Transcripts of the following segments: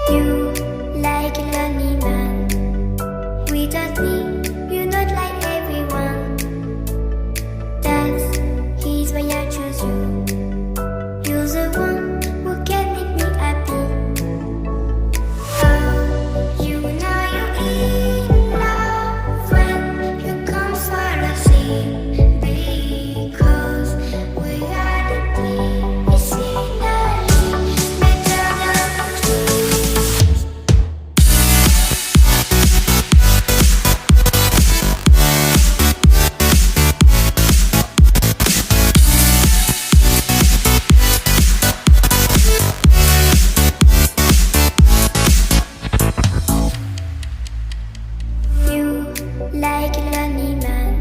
You like a lonely man. Without me, you're not like everyone. That's he's why I choose you. You're the one who can make me happy. Oh, you know you're in love when you come fall asleep. Because we are the medicinally better than trees. You like a lonely man.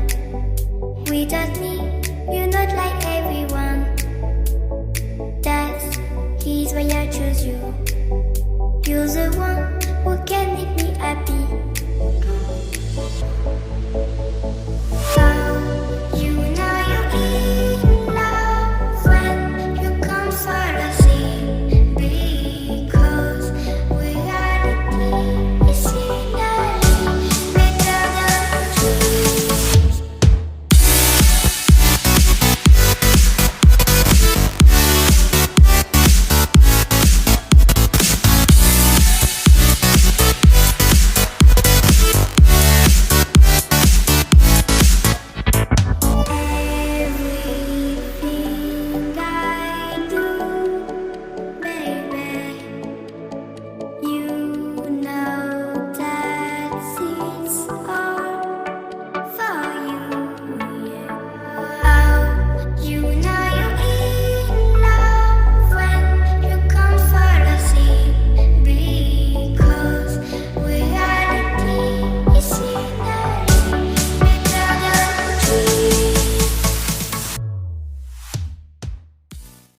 Without me, you're not like everyone. That's he's why I choose you. You're the one